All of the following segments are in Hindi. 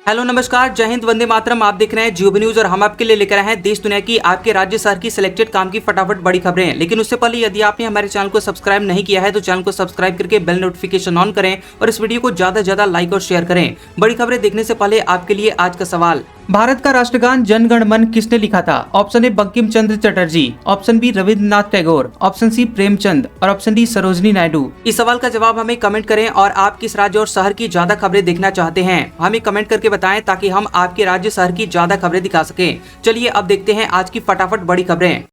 हेलो नमस्कार, जय हिंद, वंदे मातरम। आप देख रहे हैं जियो न्यूज और हम आपके लिए लेकर आए हैं देश दुनिया की आपके राज्य शहर की सिलेक्टेड काम की फटाफट बड़ी खबरें। लेकिन उससे पहले यदि आपने हमारे चैनल को सब्सक्राइब नहीं किया है तो चैनल को सब्सक्राइब करके बेल नोटिफिकेशन ऑन करें और इस वीडियो को ज्यादा से ज्यादा लाइक और शेयर करें। बड़ी खबरें देखने से पहले आपके लिए आज का सवाल, भारत का राष्ट्रगान जन गण मन किसने लिखा था? Option A Bankim Chandra Chatterjee, option B Rabindranath Tagore, option C Premchand और ऑप्शन डी सरोजनी नायडू। इस सवाल का जवाब हमें कमेंट करें और आप किस राज्य और शहर की ज्यादा खबरें देखना चाहते हैं हमें कमेंट करके बताएं ताकि हम आपके राज्य शहर की ज्यादा खबरें दिखा सकें। चलिए अब देखते हैं आज की फटाफट बड़ी खबरें।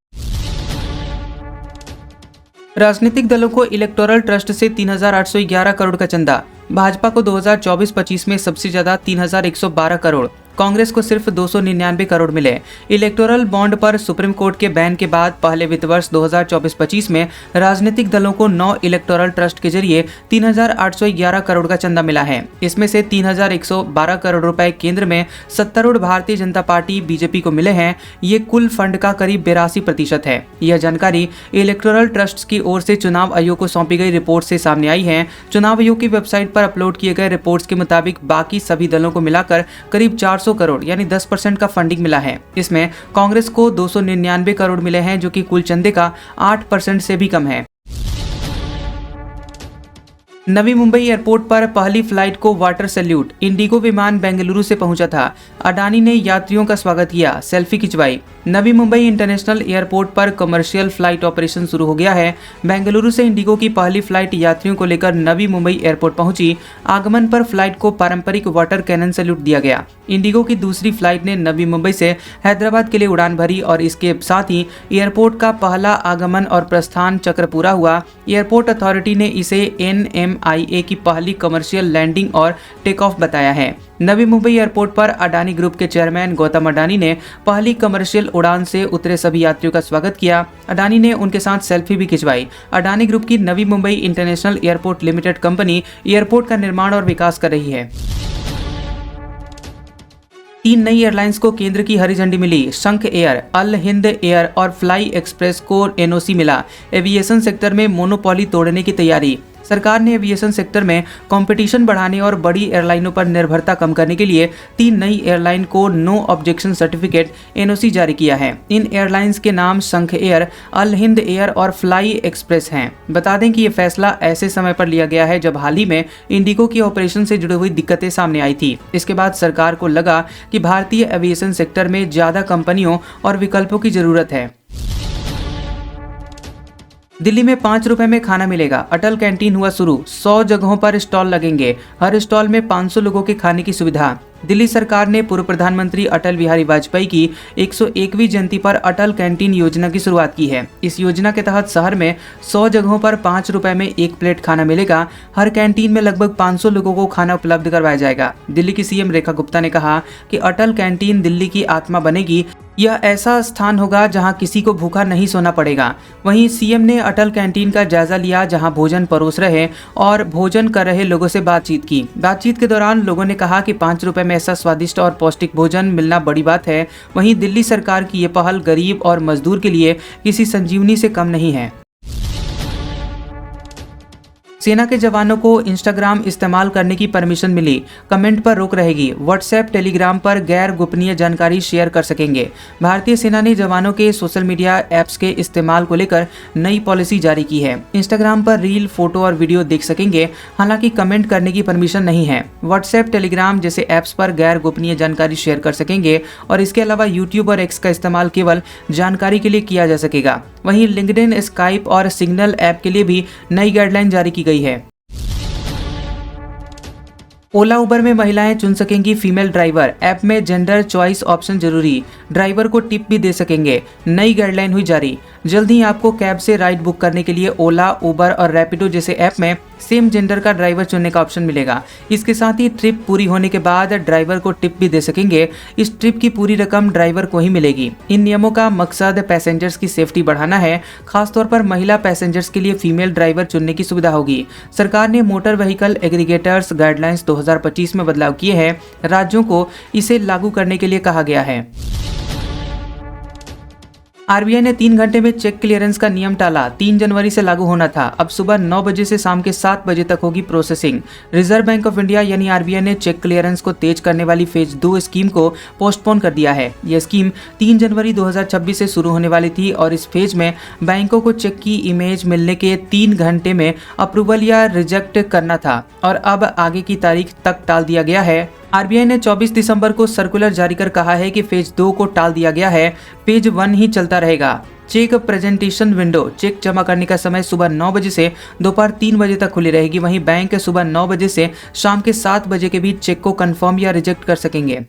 राजनीतिक दलों को इलेक्टोरल ट्रस्ट से 3,811 करोड़ का चंदा। भाजपा को 2024-25 में सबसे ज्यादा 3,112 करोड़, कांग्रेस को सिर्फ 299 करोड़ मिले। इलेक्टोरल बॉन्ड पर सुप्रीम कोर्ट के बैन के बाद पहले वित्त वर्ष 2024-25 में राजनीतिक दलों को 9 इलेक्टोरल ट्रस्ट के जरिए 3,811 करोड़ का चंदा मिला है। इसमें से 3,112 करोड़ रुपए केंद्र में सत्तारूढ़ भारतीय जनता पार्टी बीजेपी को मिले हैं। ये कुल फंड का करीब 82% है। यह जानकारी इलेक्टोरल ट्रस्ट की ओर से चुनाव आयोग को सौंपी गई रिपोर्ट से सामने आई है। चुनाव आयोग की वेबसाइट पर अपलोड किए गए रिपोर्ट्स के मुताबिक बाकी सभी दलों को मिलाकर करीब 400 करोड़ यानी 10% का फंडिंग मिला है। इसमें कांग्रेस को 299 करोड़ मिले हैं जो कि कुल चंदे का 8% से भी कम है। नवी मुंबई एयरपोर्ट पर पहली फ्लाइट को वाटर सैल्यूट। इंडिगो विमान बेंगलुरु से पहुंचा था। अडानी ने यात्रियों का स्वागत किया, सेल्फी खिंचवाई। नवी मुंबई इंटरनेशनल एयरपोर्ट पर कमर्शियल फ्लाइट ऑपरेशन शुरू हो गया है। बेंगलुरु से इंडिगो की पहली फ्लाइट यात्रियों को लेकर नवी मुंबई एयरपोर्ट पहुंची। आगमन पर फ्लाइट को पारंपरिक वाटर कैनन सैल्यूट दिया गया। इंडिगो की दूसरी फ्लाइट ने नवी मुंबई से हैदराबाद के लिए उड़ान भरी और इसके साथ ही एयरपोर्ट का पहला आगमन और प्रस्थान चक्र पूरा हुआ। एयरपोर्ट अथॉरिटी ने इसे NMIA की पहली कमर्शियल लैंडिंग और टेक ऑफ बताया है। नवी मुंबई एयरपोर्ट पर अडानी ग्रुप के चेयरमैन गौतम अडानी ने पहली कमर्शियल उड़ान से उतरे सभी यात्रियों का स्वागत किया। अडानी ने उनके साथ सेल्फी भी खिंचवाई। अडानी ग्रुप की Navi Mumbai international airport limited company airport का निर्माण और विकास कर रही है। 3 नई एयरलाइंस को केंद्र की हरी झंडी मिली। शंख एयर, अल हिंद एयर और फ्लाई एक्सप्रेस को NOC मिला। एविएशन सेक्टर में मोनोपोली तोड़ने की तैयारी। सरकार ने एविएशन सेक्टर में कंपटीशन बढ़ाने और बड़ी एयरलाइनों पर निर्भरता कम करने के लिए 3 नई एयरलाइन को नो ऑब्जेक्शन सर्टिफिकेट NOC जारी किया है। इन एयरलाइंस के नाम शंख एयर, अल हिंद एयर और फ्लाई एक्सप्रेस हैं। बता दें कि ये फैसला ऐसे समय पर लिया गया है जब हाल ही में इंडिगो की ऑपरेशन से जुड़ी हुई दिक्कतें सामने आई थी। इसके बाद सरकार को लगा कि भारतीय एविएशन सेक्टर में ज्यादा कंपनियों और विकल्पों की जरूरत है। दिल्ली में 5 रुपए में खाना मिलेगा। अटल कैंटीन हुआ शुरू। 100 जगहों पर स्टॉल लगेंगे। हर स्टॉल में 500 लोगों के खाने की सुविधा। दिल्ली सरकार ने पूर्व प्रधानमंत्री अटल बिहारी वाजपेयी की 101वीं जयंती पर अटल कैंटीन योजना की शुरुआत की है। इस योजना के तहत शहर में 100 जगहों पर 5 रुपए में 1 प्लेट खाना मिलेगा। हर कैंटीन में लगभग 500 लोगों को खाना उपलब्ध करवाया जाएगा। दिल्ली की CM रेखा गुप्ता ने कहा कि अटल कैंटीन दिल्ली की आत्मा बनेगी। यह ऐसा स्थान होगा जहां किसी को भूखा नहीं सोना पड़ेगा। वहीं CM ने अटल कैंटीन का जायजा लिया जहां भोजन परोस रहे और भोजन कर रहे लोगों से बातचीत की। बातचीत के दौरान लोगों ने कहा कि 5 रुपए में ऐसा स्वादिष्ट और पौष्टिक भोजन मिलना बड़ी बात है। वहीं दिल्ली सरकार की ये पहल गरीब और मजदूर के लिए किसी संजीवनी से कम नहीं है। सेना के जवानों को इंस्टाग्राम इस्तेमाल करने की परमिशन मिली। कमेंट पर रोक रहेगी। व्हाट्सएप, टेलीग्राम पर गैर गोपनीय जानकारी शेयर कर सकेंगे। भारतीय सेना ने जवानों के सोशल मीडिया ऐप्स के इस्तेमाल को लेकर नई पॉलिसी जारी की है। इंस्टाग्राम पर रील, फोटो और वीडियो देख सकेंगे, हालांकि कमेंट करने की परमिशन नहीं है। व्हाट्सएप, टेलीग्राम जैसे ऐप्स पर गैर गोपनीय जानकारी शेयर कर सकेंगे और इसके अलावा यूट्यूब और X का इस्तेमाल केवल जानकारी के लिए किया जा सकेगा। वहीं लिंक्डइन, स्काइप और सिग्नल ऐप के लिए भी नई गाइडलाइन जारी की गई है। ओला उबर में महिलाएं चुन सकेंगी फीमेल ड्राइवर। ऐप में जेंडर चॉइस ऑप्शन जरूरी। ड्राइवर को टिप भी दे सकेंगे। नई गाइडलाइन हुई जारी। जल्द ही आपको कैब से राइड बुक करने के लिए ओला, उबर और रैपिडो जैसे ऐप में सेम जेंडर का ड्राइवर चुनने का ऑप्शन मिलेगा। इसके साथ ही ट्रिप पूरी होने के बाद ड्राइवर को टिप भी दे सकेंगे। इस ट्रिप की पूरी रकम ड्राइवर को ही मिलेगी। इन नियमों का मकसद पैसेंजर्स की सेफ्टी बढ़ाना है। खासतौर पर महिला पैसेंजर्स के लिए फीमेल ड्राइवर चुनने की सुविधा होगी। सरकार ने मोटर व्हीकल एग्रीगेटर्स गाइडलाइंस 2025 में बदलाव किए हैं। राज्यों को इसे लागू करने के लिए कहा गया है। आरबीआई ने 3 घंटे में चेक क्लियरेंस का नियम टाला। 3 जनवरी से लागू होना था। अब सुबह 9 बजे से शाम के 7 बजे तक होगी processing. Reserve bank of India यानी आरबीआई ने चेक क्लियरेंस को तेज करने वाली फेज 2 स्कीम को पोस्टपोन कर दिया है। यह स्कीम 3 जनवरी 2026 से शुरू होने वाली थी और इस फेज में बैंकों को चेक की इमेज मिलने के 3 घंटे में अप्रूवल या रिजेक्ट करना था और अब आगे की तारीख तक टाल दिया गया है। आरबीआई ने 24 दिसंबर को सर्कुलर जारी कर कहा है कि फेज 2 को टाल दिया गया है, फेज 1 ही चलता रहेगा। चेक प्रेजेंटेशन विंडो, चेक जमा करने का समय सुबह 9 बजे से दोपहर 3 बजे तक खुली रहेगी। वहीं बैंक सुबह 9 बजे से शाम के 7 बजे के बीच चेक को कंफर्म या रिजेक्ट कर सकेंगे।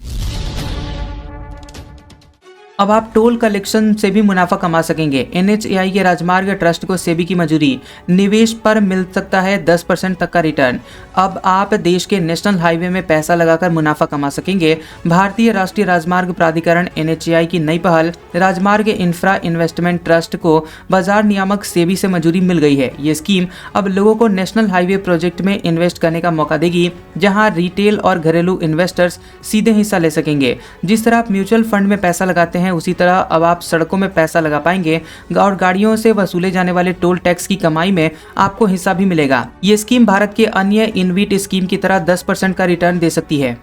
अब आप टोल कलेक्शन से भी मुनाफा कमा सकेंगे। एनएचएआई के राजमार्ग ट्रस्ट को सेबी की मंजूरी, निवेश पर मिल सकता है 10% तक का रिटर्न। अब आप देश के नेशनल हाईवे में पैसा लगाकर मुनाफा कमा सकेंगे। भारतीय राष्ट्रीय राजमार्ग प्राधिकरण एनएचएआई की नई पहल राजमार्ग इंफ्रा इन्वेस्टमेंट ट्रस्ट को बाजार नियामक सेबी से मंजूरी मिल गई है। ये स्कीम अब लोगों को नेशनल हाईवे प्रोजेक्ट में इन्वेस्ट करने का मौका देगी, जहां रिटेल और घरेलू इन्वेस्टर्स सीधे हिस्सा ले सकेंगे। जिस तरह आप म्यूचुअल फंड में पैसा लगाते हैं, उसी तरह अब आप सड़कों में पैसा लगा पाएंगे और गाड़ियों से वसूले जाने वाले टोल टैक्स की कमाई में आपको हिस्सा भी मिलेगा। ये स्कीम भारत के अन्य इनविट स्कीम की तरह 10% का रिटर्न दे सकती है।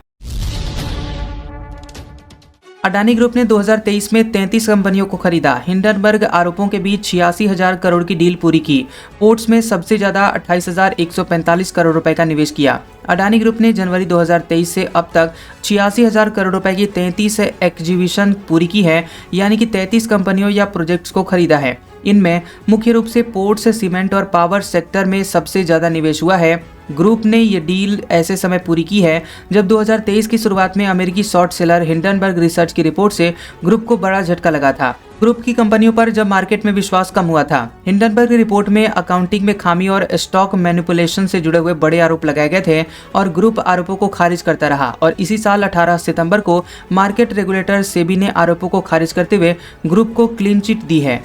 अडानी ग्रुप ने 2023 में 33 कंपनियों को खरीदा। हिंडनबर्ग आरोपों के बीच 86,000 करोड़ की डील पूरी की। पोर्ट्स में सबसे ज्यादा 28,145 करोड़ रुपए का निवेश किया। अडानी ग्रुप ने जनवरी 2023 से अब तक 86,000 करोड़ रुपए की 33 एक्विजिशन पूरी की है, यानी कि 33 कंपनियों या प्रोजेक्ट्स को खरीदा है। इनमें मुख्य रूप से पोर्ट्स, सीमेंट और पावर सेक्टर में सबसे ज्यादा निवेश हुआ है। ग्रुप ने ये डील ऐसे समय पूरी की है जब 2023 की शुरुआत में अमेरिकी शॉर्ट सेलर हिंडनबर्ग रिसर्च की रिपोर्ट से ग्रुप को बड़ा झटका लगा था। ग्रुप की कंपनियों पर जब मार्केट में विश्वास कम हुआ था। हिंडनबर्ग रिपोर्ट में अकाउंटिंग में खामी और स्टॉक मैनिपुलेशन से जुड़े हुए बड़े आरोप लगाए गए थे और ग्रुप आरोपों को खारिज करता रहा और इसी साल 18 सितंबर को मार्केट रेगुलेटर सेबी ने आरोपों को खारिज करते हुए ग्रुप को क्लीन चिट दी है।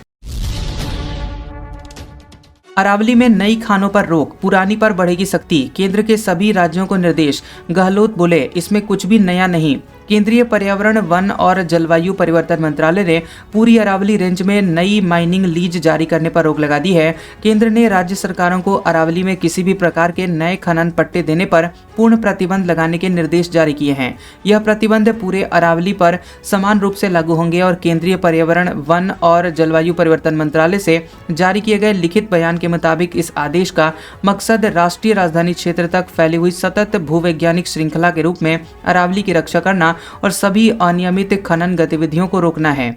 अरावली में नई खानों पर रोक, पुरानी पर बढ़ेगी सख्ती। केंद्र के सभी राज्यों को निर्देश। गहलोत बोले, इसमें कुछ भी नया नहीं। केंद्रीय पर्यावरण, वन और जलवायु परिवर्तन मंत्रालय ने पूरी अरावली रेंज में नई माइनिंग लीज जारी करने पर रोक लगा दी है। केंद्र ने राज्य सरकारों को अरावली में किसी भी प्रकार के नए खनन पट्टे देने पर पूर्ण प्रतिबंध लगाने के निर्देश जारी किए हैं। यह प्रतिबंध पूरे अरावली पर समान रूप से लागू होंगे और केंद्रीय पर्यावरण, वन और जलवायु परिवर्तन मंत्रालय से जारी किए गए लिखित बयान के मुताबिक इस आदेश का मकसद राष्ट्रीय राजधानी क्षेत्र तक फैली हुई सतत भूवैज्ञानिक श्रृंखला के रूप में अरावली की रक्षा करना और सभी अनियमित खनन गतिविधियों को रोकना है।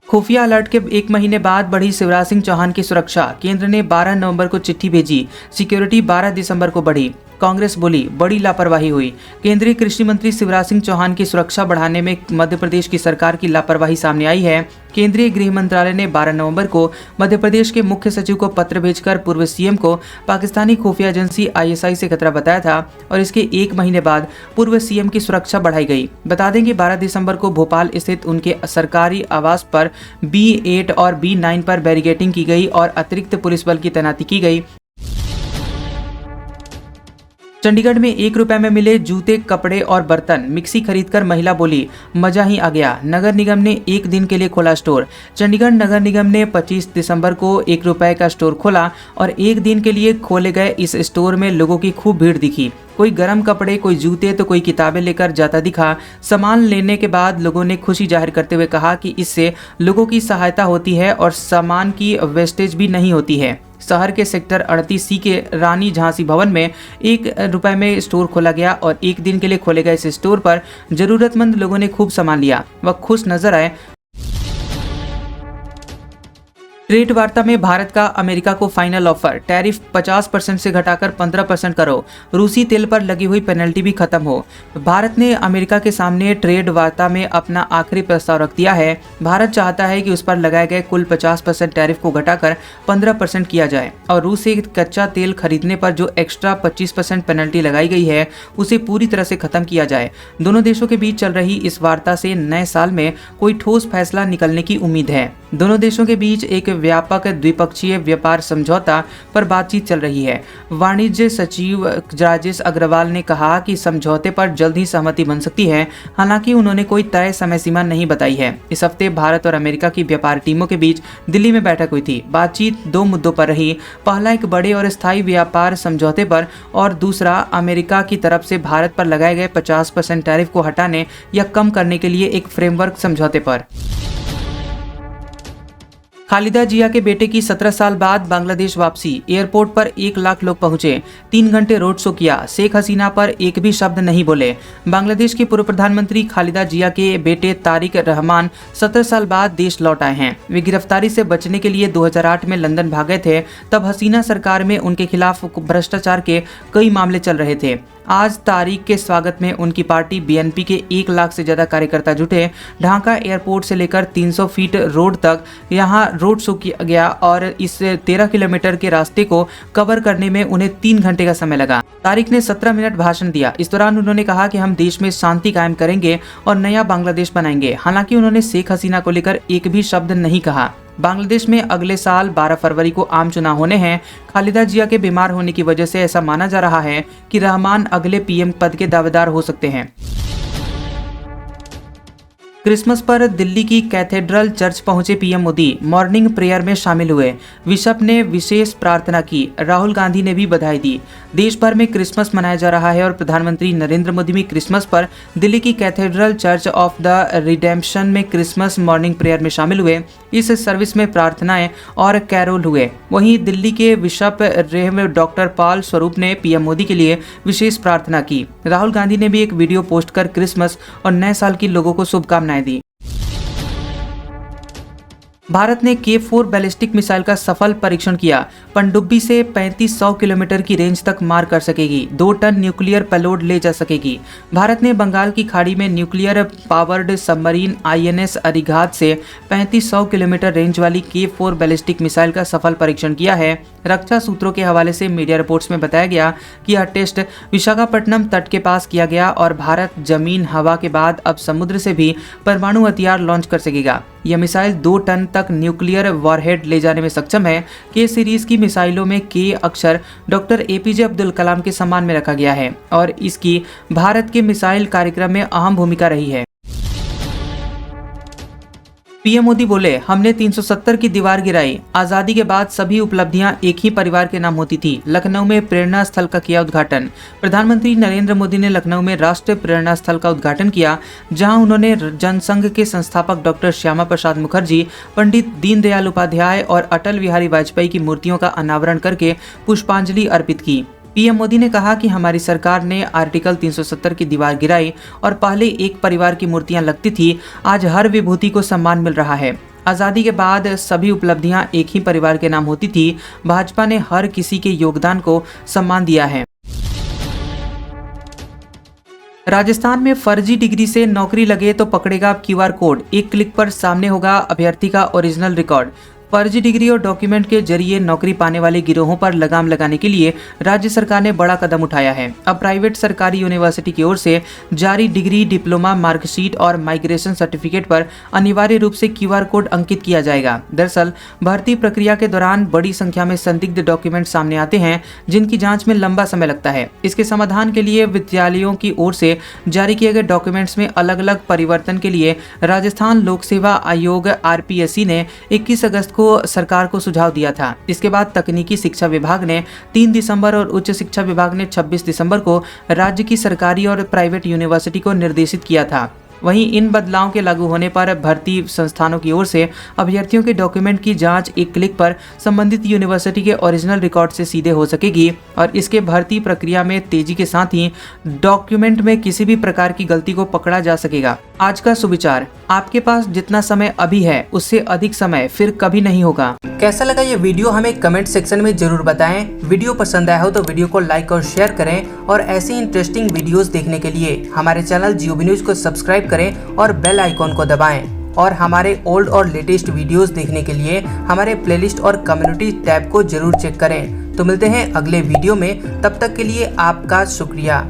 खुफिया अलर्ट के 1 महीने बाद बढ़ी शिवराज सिंह चौहान की सुरक्षा। केंद्र ने 12 नवंबर को चिट्ठी भेजी, सिक्योरिटी 12 दिसंबर को बढ़ी। कांग्रेस बोली, बड़ी लापरवाही हुई। केंद्रीय कृषि मंत्री शिवराज सिंह चौहान की सुरक्षा बढ़ाने में मध्य प्रदेश की सरकार की लापरवाही सामने आई है। केंद्रीय गृह मंत्रालय ने 12 नवंबर को मध्य प्रदेश के मुख्य सचिव को पत्र भेजकर पूर्व सीएम को पाकिस्तानी खुफिया एजेंसी ISI से खतरा बताया था और इसके 1 महीने बाद पूर्व सीएम की सुरक्षा बढ़ाई गई। बता दें कि 12 दिसंबर को भोपाल स्थित उनके सरकारी आवास पर B8 और B9 पर बैरिकेडिंग की गई और अतिरिक्त पुलिस बल की तैनाती की गई। चंडीगढ़ में 1 रुपए में मिले जूते, कपड़े और बर्तन। मिक्सी खरीदकर महिला बोली, मजा ही आ गया। नगर निगम ने 1 दिन के लिए खोला स्टोर। चंडीगढ़ नगर निगम ने 25 दिसंबर को 1 रुपए का स्टोर खोला और 1 दिन के लिए खोले गए इस स्टोर में लोगों की खूब भीड़ दिखी। कोई गर्म कपड़े, कोई जूते तो कोई किताबें लेकर जाता दिखा। सामान लेने के बाद लोगों ने खुशी जाहिर करते हुए कहा कि इससे लोगों की सहायता होती है और सामान की वेस्टेज भी नहीं होती है। शहर के सेक्टर 38C के रानी झांसी भवन में 1 रुपए में स्टोर खोला गया और 1 दिन के लिए खोले गए इस स्टोर पर जरूरतमंद लोगों ने खूब सामान लिया व खुश नजर आए। ट्रेड वार्ता में भारत का अमेरिका को फाइनल ऑफर, टैरिफ 50% से घटाकर 15% करो। रूसी तेल पर लगी हुई पेनल्टी भी खत्म हो। भारत ने अमेरिका के सामने ट्रेड वार्ता में अपना आखिरी प्रस्ताव रख दिया है। भारत चाहता है कि उस पर लगाए गए कुल 50% टैरिफ को घटाकर 15% किया जाए और रूस से कच्चा तेल खरीदने पर जो एक्स्ट्रा 25% पेनल्टी लगाई गई है उसे पूरी तरह से खत्म किया जाए। दोनों देशों के बीच चल रही इस वार्ता से नए साल में कोई ठोस फैसला निकलने की उम्मीद है। दोनों देशों के बीच एक व्यापक द्विपक्षीय व्यापार समझौता पर बातचीत चल रही है। वाणिज्य सचिव राजेश अग्रवाल ने कहा कि समझौते पर जल्द ही सहमति बन सकती है, हालांकि उन्होंने कोई तय समय सीमा नहीं बताई है। इस हफ्ते भारत और अमेरिका की व्यापार टीमों के बीच दिल्ली में बैठक हुई थी। बातचीत 2 मुद्दों पर रही। पहला एक बड़े और स्थायी व्यापार समझौते पर और दूसरा अमेरिका की तरफ से भारत पर लगाए गए 50% टैरिफ को हटाने या कम करने के लिए एक फ्रेमवर्क समझौते पर। खालिदा जिया के बेटे की 17 साल बाद बांग्लादेश वापसी। एयरपोर्ट पर 1 लाख लोग पहुंचे। 3 घंटे रोड शो किया। शेख हसीना पर एक भी शब्द नहीं बोले। बांग्लादेश के पूर्व प्रधानमंत्री खालिदा जिया के बेटे तारिक रहमान 17 साल बाद देश लौट आए हैं। वे गिरफ्तारी से बचने के लिए 2008 में लंदन भागे थे। तब हसीना सरकार में उनके खिलाफ भ्रष्टाचार के कई मामले चल रहे थे। आज तारिक के स्वागत में उनकी पार्टी बीएनपी के 1 लाख से ज्यादा कार्यकर्ता जुटे। ढाका एयरपोर्ट से लेकर 300 फीट रोड तक यहां रोड शो किया गया और इस 13 किलोमीटर के रास्ते को कवर करने में उन्हें 3 घंटे का समय लगा। तारिक ने 17 मिनट भाषण दिया। इस दौरान उन्होंने कहा कि हम देश में शांति कायम करेंगे और नया बांग्लादेश बनाएंगे। हालांकि उन्होंने शेख हसीना को लेकर एक भी शब्द नहीं कहा। बांग्लादेश में अगले साल 12 फरवरी को आम चुनाव होने हैं। खालिदा जिया के बीमार होने की वजह से ऐसा माना जा रहा है कि रहमान अगले पीएम पद के दावेदार हो सकते हैं। क्रिसमस पर दिल्ली की कैथेड्रल चर्च पहुंचे पीएम मोदी। मॉर्निंग प्रेयर में शामिल हुए। बिशप ने विशेष प्रार्थना की। राहुल गांधी ने भी बधाई दी। देश भर में क्रिसमस मनाया जा रहा है और प्रधानमंत्री नरेंद्र मोदी भी क्रिसमस पर दिल्ली की cathedral church of the redemption में क्रिसमस मॉर्निंग प्रेयर में शामिल हुए। इस सर्विस में प्रार्थनाएं और कैरोल हुए। वहीं दिल्ली के बिशप रेव डॉक्टर पॉल स्वरूप ने पीएम मोदी के लिए विशेष प्रार्थना की। राहुल गांधी ने भी एक वीडियो पोस्ट कर क्रिसमस और नए साल की लोगों को शुभकामनाएं दी। भारत ने K4 बैलिस्टिक मिसाइल का सफल परीक्षण किया। पनडुब्बी से 3500 किलोमीटर की रेंज तक मार कर सकेगी। 2 टन न्यूक्लियर पेलोड ले जा सकेगी। भारत ने बंगाल की खाड़ी में nuclear powered submarine INS Arighat से 3500 किलोमीटर रेंज वाली K4 बैलिस्टिक मिसाइल का सफल परीक्षण किया है। रक्षा सूत्रों के हवाले से मीडिया रिपोर्ट्स में बताया गया कि यह टेस्ट विशाखापट्टनम तट के पास किया गया और भारत जमीन हवा के बाद अब समुद्र से भी परमाणु हथियार लॉन्च कर सकेगा। यह मिसाइल 2 टन तक न्यूक्लियर वॉरहेड ले जाने में सक्षम है। K सीरीज की मिसाइलों में K अक्षर डॉक्टर APJ अब्दुल कलाम के सम्मान में रखा गया है और इसकी भारत के मिसाइल कार्यक्रम में अहम भूमिका रही है। पीएम मोदी बोले, हमने 370 की दीवार गिराई। आजादी के बाद सभी उपलब्धियां एक ही परिवार के नाम होती थी। लखनऊ में प्रेरणा स्थल का किया उद्घाटन। प्रधानमंत्री नरेंद्र मोदी ने लखनऊ में राष्ट्रीय प्रेरणा स्थल का उद्घाटन किया, जहां उन्होंने जनसंघ के संस्थापक डॉक्टर श्यामा प्रसाद मुखर्जी, पंडित दीनदयाल उपाध्याय और अटल बिहारी वाजपेयी की मूर्तियों का अनावरण करके पुष्पांजलि अर्पित की। पीएम मोदी ने कहा कि हमारी सरकार ने आर्टिकल 370 की दीवार गिराई और पहले एक परिवार की मूर्तियां लगती थी। आज हर विभूति को सम्मान मिल रहा है। आज़ादी के बाद सभी उपलब्धियां एक ही परिवार के नाम होती थी। भाजपा ने हर किसी के योगदान को सम्मान दिया है। राजस्थान में फर्जी डिग्री से नौकरी लगे तो पकड़ेगा QR कोड। 1 क्लिक पर सामने होगा अभ्यर्थी का ओरिजिनल रिकॉर्ड। फर्जी डिग्री और डॉक्यूमेंट के जरिए नौकरी पाने वाले गिरोहों पर लगाम लगाने के लिए राज्य सरकार ने बड़ा कदम उठाया है। अब प्राइवेट सरकारी यूनिवर्सिटी की ओर से जारी डिग्री, डिप्लोमा, मार्कशीट और माइग्रेशन सर्टिफिकेट पर अनिवार्य रूप से QR कोड अंकित किया जाएगा। दरअसल भर्ती प्रक्रिया के दौरान बड़ी संख्या में संदिग्ध डॉक्यूमेंट सामने आते हैं, जिनकी जाँच में लंबा समय लगता है। इसके समाधान के लिए विद्यालयों की ओर से जारी किए गए डॉक्यूमेंट्स में अलग अलग परिवर्तन के लिए राजस्थान लोक सेवा आयोग RPSC ने 21 अगस्त को सरकार को सुझाव दिया था। इसके बाद तकनीकी शिक्षा विभाग ने 3 दिसंबर और उच्च शिक्षा विभाग ने 26 दिसंबर को राज्य की सरकारी और प्राइवेट यूनिवर्सिटी को निर्देशित किया था। वहीं इन बदलावों के लागू होने पर भर्ती संस्थानों की ओर से अभ्यर्थियों के डॉक्यूमेंट की जांच 1 क्लिक पर संबंधित यूनिवर्सिटी के ओरिजिनल रिकॉर्ड से सीधे हो सकेगी और इसके भर्ती प्रक्रिया में तेजी के साथ ही डॉक्यूमेंट में किसी भी प्रकार की गलती को पकड़ा जा सकेगा। आज का सुविचार, आपके पास जितना समय अभी है उससे अधिक समय फिर कभी नहीं होगा। कैसा लगा ये वीडियो हमें कमेंट सेक्शन में जरूर बताएं। वीडियो पसंद आया हो तो वीडियो को लाइक और शेयर करें और ऐसी इंटरेस्टिंग वीडियोस देखने के लिए हमारे चैनल GOB न्यूज को सब्सक्राइब करें और बेल आइकॉन को दबाएं। और हमारे ओल्ड और लेटेस्ट वीडियोस देखने के लिए हमारे प्लेलिस्ट और कम्युनिटी टैब को जरूर चेक करें। तो मिलते हैं अगले वीडियो में, तब तक के लिए आपका शुक्रिया।